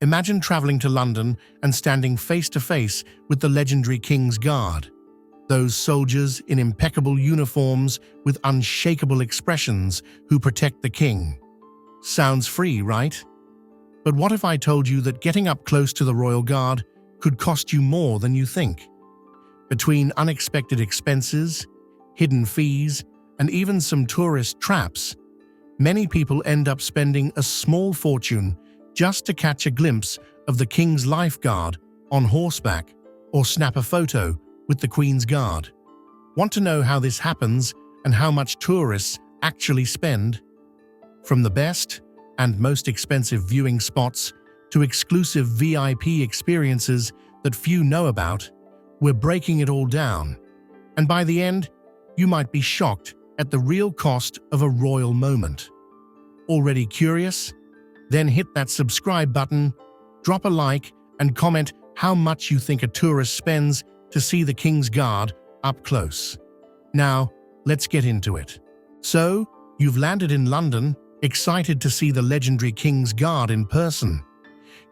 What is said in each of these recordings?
Imagine traveling to London and standing face to face with the legendary King's Guard. Those soldiers in impeccable uniforms with unshakable expressions who protect the king. Sounds free, right? But what if I told you that getting up close to the Royal Guard could cost you more than you think? Between unexpected expenses, hidden fees, and even some tourist traps, many people end up spending a small fortune just to catch a glimpse of the King's lifeguard on horseback or snap a photo with the Queen's Guard. Want to know how this happens and how much tourists actually spend? From the best and most expensive viewing spots to exclusive VIP experiences that few know about, we're breaking it all down. And by the end, you might be shocked at the real cost of a royal moment. Already curious? Then hit that subscribe button, drop a like, and comment how much you think a tourist spends to see the King's Guard up close. Now, let's get into it. So, you've landed in London, excited to see the legendary King's Guard in person.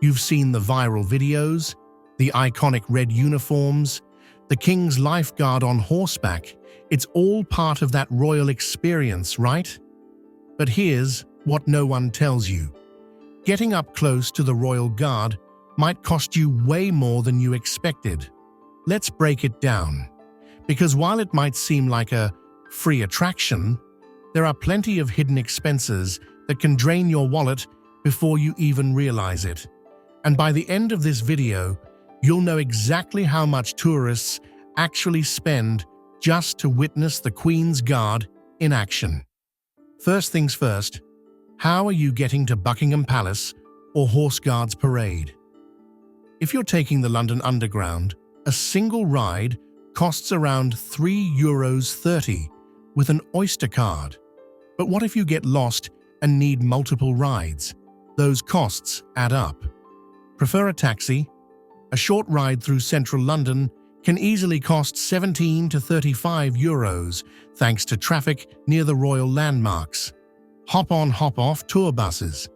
You've seen the viral videos, the iconic red uniforms, the King's lifeguard on horseback. It's all part of that royal experience, right? But here's what no one tells you. Getting up close to the Royal Guard might cost you way more than you expected. Let's break it down. Because while it might seem like a free attraction, there are plenty of hidden expenses that can drain your wallet before you even realize it. And by the end of this video, you'll know exactly how much tourists actually spend just to witness the Queen's Guard in action. First things first, how are you getting to Buckingham Palace or Horse Guards Parade? If you're taking the London Underground, a single ride costs around €3.30 with an Oyster card. But what if you get lost and need multiple rides? Those costs add up. Prefer a taxi? A short ride through central London can easily cost €17 to €35 thanks to traffic near the royal landmarks. Hop-on, hop-off tour buses.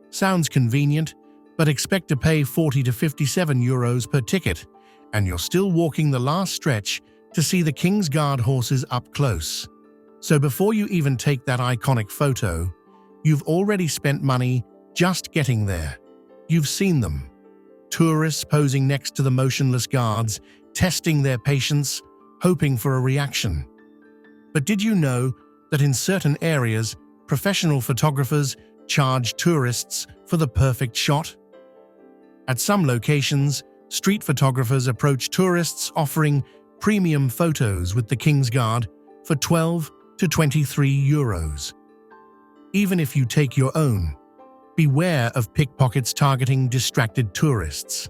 Sounds convenient, but expect to pay €40 to €57 per ticket, and you're still walking the last stretch to see the King's Guard horses up close. So before you even take that iconic photo, you've already spent money just getting there. You've seen them. Tourists posing next to the motionless guards, testing their patience, hoping for a reaction. But did you know that in certain areas, professional photographers charge tourists for the perfect shot? At some locations, street photographers approach tourists offering premium photos with the King's Guard for €12 to €23. Even if you take your own, beware of pickpockets targeting distracted tourists.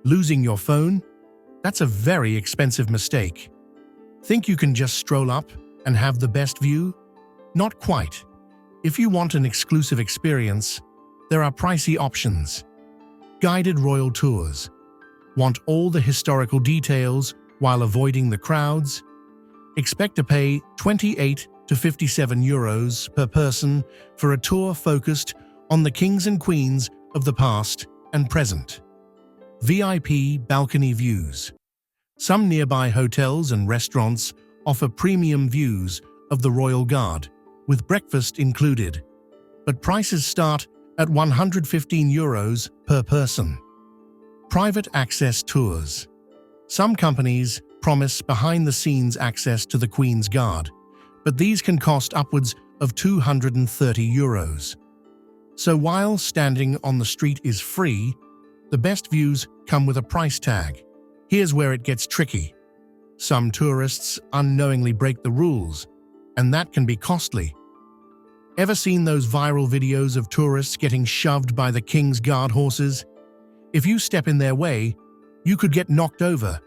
Losing your phone? That's a very expensive mistake. Think you can just stroll up and have the best view? Not quite. If you want an exclusive experience, there are pricey options. Guided royal tours. Want all the historical details while avoiding the crowds? Expect to pay €28 to €57 per person for a tour focused on the kings and queens of the past and present. VIP balcony views. Some nearby hotels and restaurants offer premium views of the Royal Guard, with breakfast included, but prices start at €115 per person. Private access tours. Some companies promise behind-the-scenes access to the Queen's Guard, but these can cost upwards of €230. So while standing on the street is free, the best views come with a price tag. Here's where it gets tricky. Some tourists unknowingly break the rules, and that can be costly. Ever seen those viral videos of tourists getting shoved by the King's Guard horses? If you step in their way, you could get knocked over,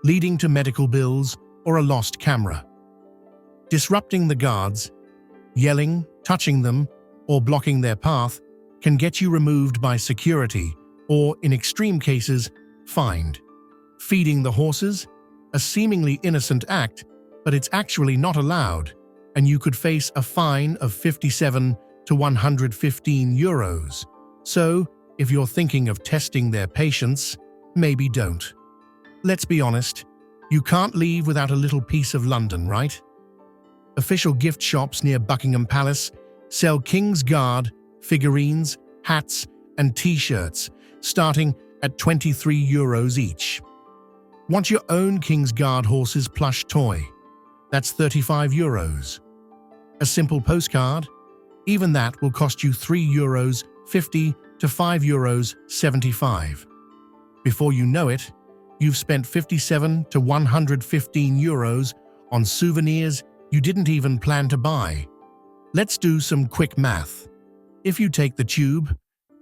leading to medical bills or a lost camera. Disrupting the guards, yelling, touching them, or blocking their path can get you removed by security or, in extreme cases, fined. Feeding the horses? A seemingly innocent act, but it's actually not allowed, and you could face a fine of €57 to €115. So, If you're thinking of testing their patience, maybe don't. Let's be honest, you can't leave without a little piece of London, right? Official gift shops near Buckingham Palace sell King's Guard figurines, hats, and t-shirts, starting at €23 each. Want your own King's Guard horse's plush toy? That's €35. A simple postcard? Even that will cost you €3.50 to €5.75. Before you know it, you've spent €57 to €115 on souvenirs you didn't even plan to buy. Let's do some quick math. If you take the tube,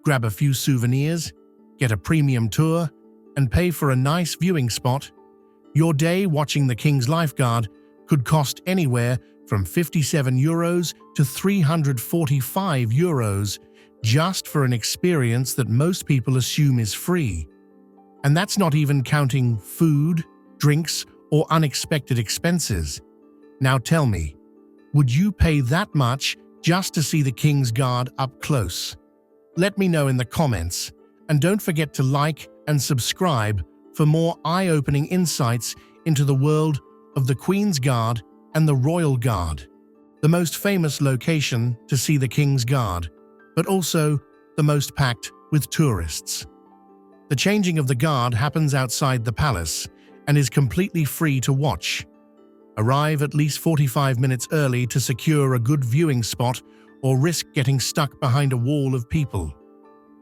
grab a few souvenirs, get a premium tour, and pay for a nice viewing spot, your day watching the King's Lifeguard could cost anywhere from €57 to €345 just for an experience that most people assume is free. And that's not even counting food, drinks, or unexpected expenses. Now tell me, would you pay that much just to see the King's Guard up close? Let me know in the comments, and don't forget to like and subscribe for more eye-opening insights into the world of the Queen's Guard and the Royal Guard, the most famous location to see the King's Guard, but also the most packed with tourists. The changing of the guard happens outside the palace and is completely free to watch. Arrive at least 45 minutes early to secure a good viewing spot or risk getting stuck behind a wall of people.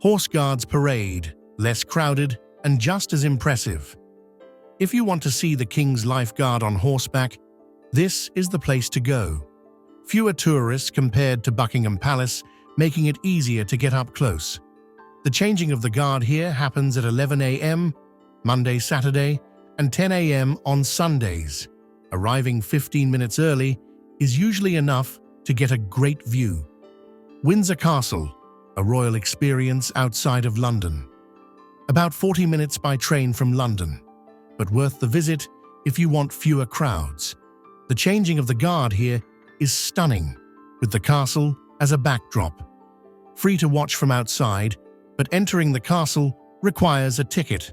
Horse Guards parade, less crowded and just as impressive. If you want to see the King's Lifeguard on horseback, this is the place to go. Fewer tourists compared to Buckingham Palace, making it easier to get up close. The changing of the guard here happens at 11 a.m. Monday, Saturday, and 10 a.m. on Sundays. Arriving 15 minutes early is usually enough to get a great view. Windsor Castle, a royal experience outside of London. About 40 minutes by train from London, but worth the visit if you want fewer crowds. The changing of the guard here is stunning, with the castle as a backdrop. Free to watch from outside, but entering the castle requires a ticket,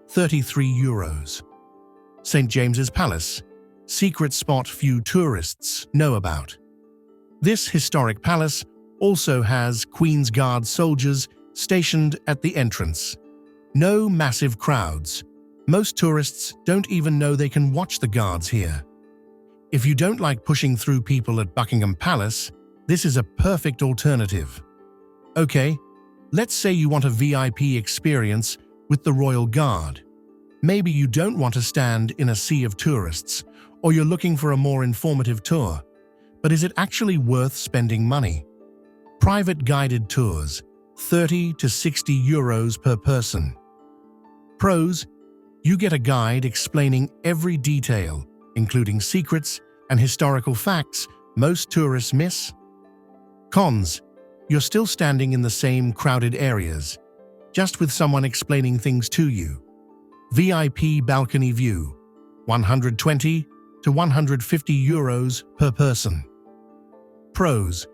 €33. St. James's Palace, secret spot few tourists know about. This historic palace also has Queen's Guard soldiers stationed at the entrance. No massive crowds. Most tourists don't even know they can watch the guards here. If you don't like pushing through people at Buckingham Palace, this is a perfect alternative. Okay, let's say you want a VIP experience with the Royal Guard. Maybe you don't want to stand in a sea of tourists, or you're looking for a more informative tour. But is it actually worth spending money? Private guided tours, €30 to €60 per person. Pros: you get a guide explaining every detail, including secrets and historical facts most tourists miss. Cons: you're still standing in the same crowded areas, just with someone explaining things to you. VIP balcony view, €120 to €150 per person. Pros: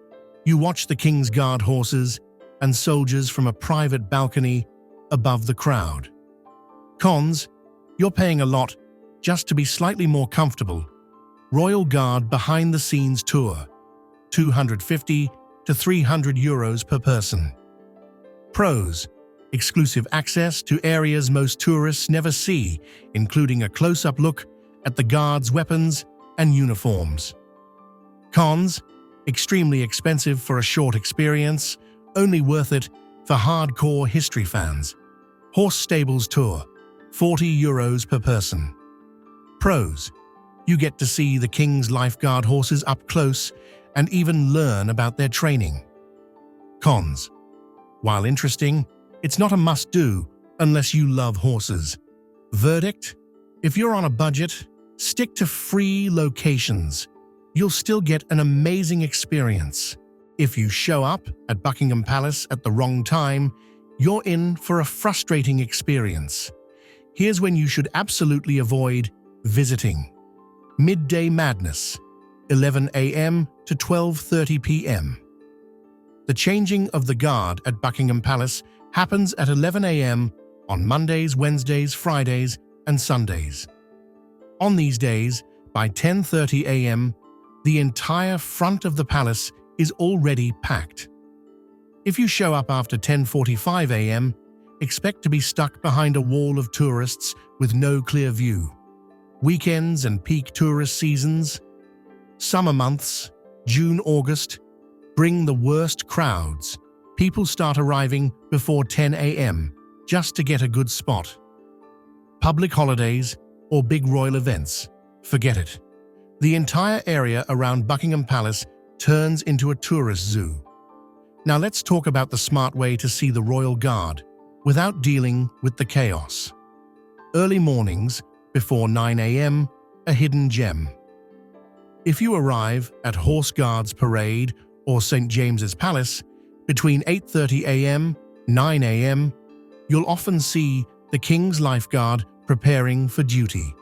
you watch the King's Guard horses and soldiers from a private balcony above the crowd. Cons: you're paying a lot just to be slightly more comfortable. Royal Guard behind-the-scenes tour, €250 to €300 per person. Pros: exclusive access to areas most tourists never see, including a close-up look at the Guard's weapons and uniforms. Cons: extremely expensive for a short experience, only worth it for hardcore history fans. Horse stables tour, €40 per person. Pros: you get to see the King's Lifeguard horses up close and even learn about their training. Cons: while interesting, it's not a must-do unless you love horses. Verdict: if you're on a budget, stick to free locations. You'll still get an amazing experience. If you show up at Buckingham Palace at the wrong time, you're in for a frustrating experience. Here's when you should absolutely avoid visiting. Midday madness, 11 a.m. to 12:30 p.m. The changing of the guard at Buckingham Palace happens at 11 a.m. on Mondays, Wednesdays, Fridays, and Sundays. On these days, by 10:30 a.m., the entire front of the palace is already packed. If you show up after 10:45 a.m., expect to be stuck behind a wall of tourists with no clear view. Weekends and peak tourist seasons, summer months, June, August, bring the worst crowds. People start arriving before 10 a.m. just to get a good spot. Public holidays or big royal events, forget it. The entire area around Buckingham Palace turns into a tourist zoo. Now let's talk about the smart way to see the Royal Guard without dealing with the chaos. Early mornings, before 9 a.m., a hidden gem. If you arrive at Horse Guards Parade or St. James's Palace between 8:30 a.m. and 9 a.m., you'll often see the King's Lifeguard preparing for duty.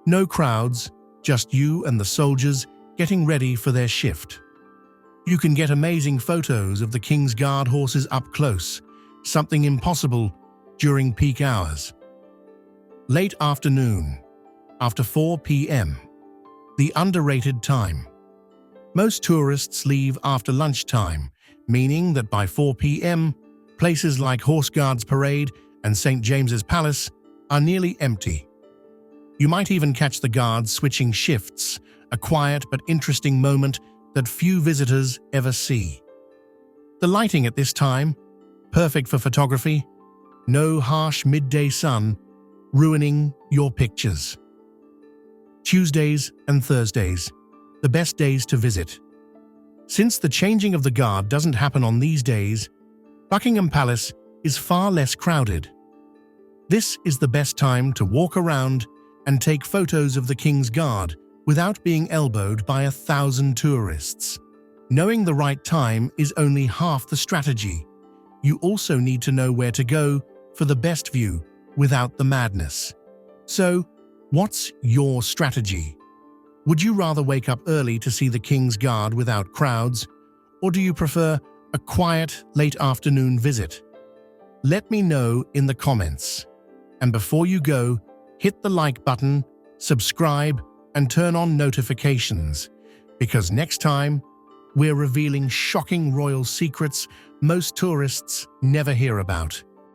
No crowds, just you and the soldiers getting ready for their shift. You can get amazing photos of the King's Guard horses up close, something impossible during peak hours. Late afternoon, after 4 p.m., the underrated time. Most tourists leave after lunchtime, meaning that by 4 p.m., places like Horse Guards Parade and St. James's Palace are nearly empty. You might even catch the guards switching shifts, a quiet but interesting moment that few visitors ever see. The lighting at this time, perfect for photography, no harsh midday sun ruining your pictures. Tuesdays and Thursdays, the best days to visit. Since the changing of the guard doesn't happen on these days, Buckingham Palace is far less crowded. This is the best time to walk around and take photos of the King's Guard without being elbowed by 1,000 tourists. Knowing the right time is only half the strategy. You also need to know where to go for the best view without the madness. So, what's your strategy? Would you rather wake up early to see the King's Guard without crowds, or do you prefer a quiet, late afternoon visit? Let me know in the comments. And before you go, hit the like button, subscribe, and turn on notifications, because next time, we're revealing shocking royal secrets most tourists never hear about.